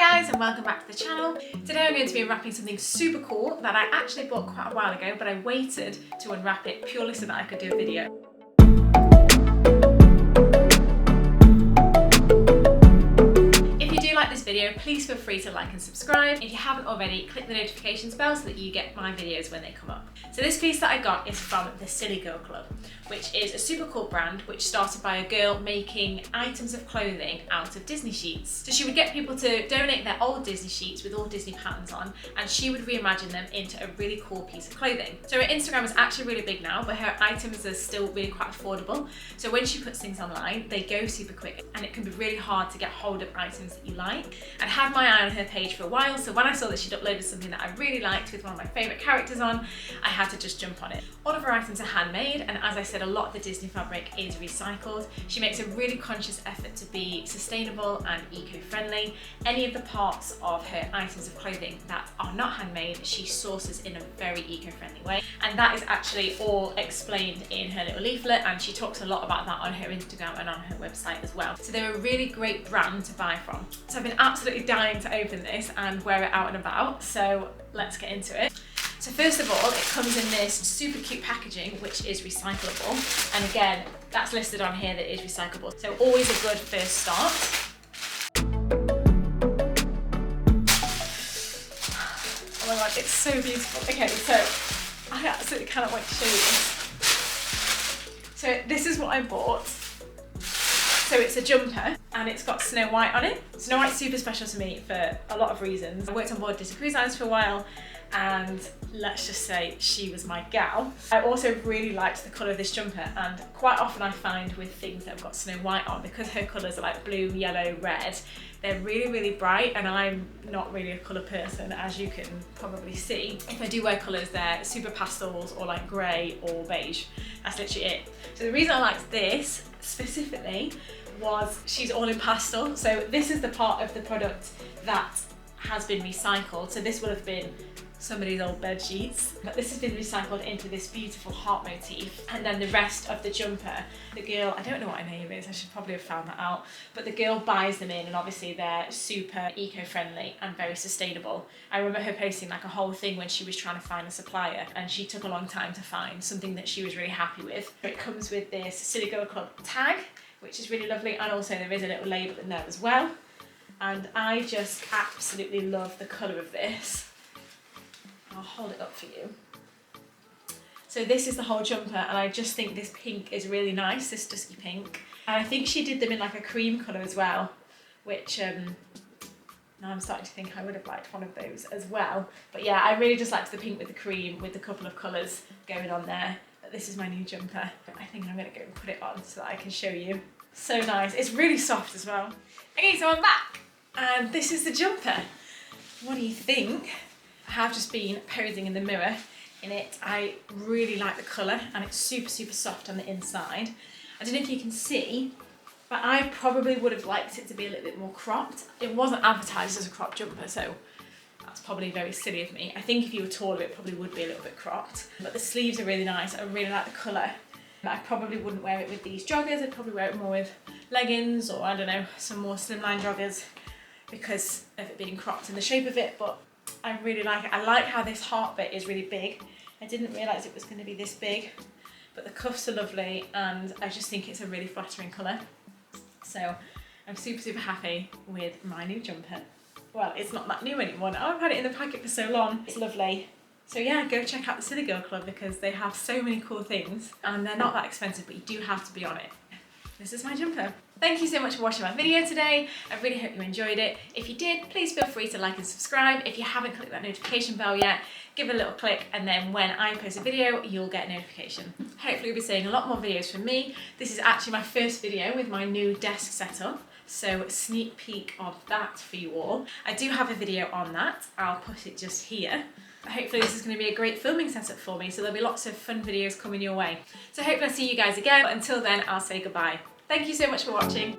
Hi guys and welcome back to the channel. Today I'm going to be unwrapping something super cool that I actually bought quite a while ago, but I waited to unwrap it purely so that I could do a video. If you do like this video, please feel free to like and subscribe. If you haven't already, click the notifications bell so that you get my videos when they come up. So this piece that I got is from the Silly Girl Club, which is a super cool brand which started by a girl making items of clothing out of Disney sheets. So she would get people to donate their old Disney sheets with all Disney patterns on, and she would reimagine them into a really cool piece of clothing. So her Instagram is actually really big now, but her items are still really quite affordable. So when she puts things online, they go super quick, and it can be really hard to get hold of items that you like. I'd had my eye on her page for a while, so when I saw that she'd uploaded something that I really liked with one of my favourite characters on, I had to just jump on it. All of her items are handmade, and as I said, a lot of the Disney fabric is recycled. She makes a really conscious effort to be sustainable and eco-friendly. Any of the parts of her items of clothing that are not handmade, she sources in a very eco-friendly way. And that is actually all explained in her little leaflet, and she talks a lot about that on her Instagram and on her website as well. So they're a really great brand to buy from. So I've been absolutely dying to open this and wear it out and about, so let's get into it. So first of all, it comes in this super cute packaging, which is recyclable. And again, that's listed on here that it is recyclable. So always a good first start. Oh my God, it's so beautiful. Okay, so I absolutely cannot wait to show you this. So this is what I bought. So it's a jumper and it's got Snow White on it. Snow White's super special to me for a lot of reasons. I worked on board Disney Cruise Lines for a while, and let's just say she was my gal. I also really liked the colour of this jumper, and quite often I find with things that have got Snow White on, because her colours are like blue, yellow, red, they're really, really bright, and I'm not really a colour person, as you can probably see. If I do wear colours, they're super pastels or like grey or beige. That's literally it. So the reason I liked this specifically was she's all in pastel. So this is the part of the product that has been recycled. So this would have been somebody's old bed sheets, but this has been recycled into this beautiful heart motif. And then the rest of the jumper, the girl, I don't know what her name is, I should probably have found that out, but the girl buys them in, and obviously they're super eco-friendly and very sustainable. I remember her posting like a whole thing when she was trying to find a supplier, and she took a long time to find something that she was really happy with. It comes with this Silly Girl Club tag, which is really lovely, and also there is a little label in there as well. And I just absolutely love the colour of this. I'll hold it up for you. So this is the whole jumper, and I just think this pink is really nice, this dusky pink. And I think she did them in like a cream colour as well, which now I'm starting to think I would have liked one of those as well. But yeah, I really just liked the pink with the cream with a couple of colours going on there. But this is my new jumper. I think I'm going to go and put it on so that I can show you. So nice. It's really soft as well. Okay, so I'm back, and this is the jumper. What do you think? I have just been posing in the mirror in it. I really like the colour, and it's super, super soft on the inside. I don't know if you can see, but I probably would have liked it to be a little bit more cropped. It wasn't advertised as a cropped jumper, so that's probably very silly of me. I think if you were taller, it probably would be a little bit cropped. But the sleeves are really nice. I really like the colour. I probably wouldn't wear it with these joggers. I'd probably wear it more with leggings, or I don't know, some more slimline joggers, because of it being cropped in the shape of it. But I really like it. I like how this heart bit is really big. I didn't realise it was going to be this big, but the cuffs are lovely, and I just think it's a really flattering colour. So I'm super, super happy with my new jumper. Well, it's not that new anymore now. I've had it in the packet for so long. It's lovely. So yeah, go check out the Silly Girl Club, because they have so many cool things, and they're not that expensive, but you do have to be on it. This is my jumper. Thank you so much for watching my video today. I really hope you enjoyed it. If you did, please feel free to like and subscribe. If you haven't clicked that notification bell yet, give it a little click, and then when I post a video, you'll get a notification. Hopefully you'll be seeing a lot more videos from me. This is actually my first video with my new desk setup, so a sneak peek of that for you all. I do have a video on that. I'll put it just here. Hopefully this is going to be a great filming setup for me, so there'll be lots of fun videos coming your way. So hopefully I'll see you guys again, but until then I'll say goodbye. Thank you so much for watching.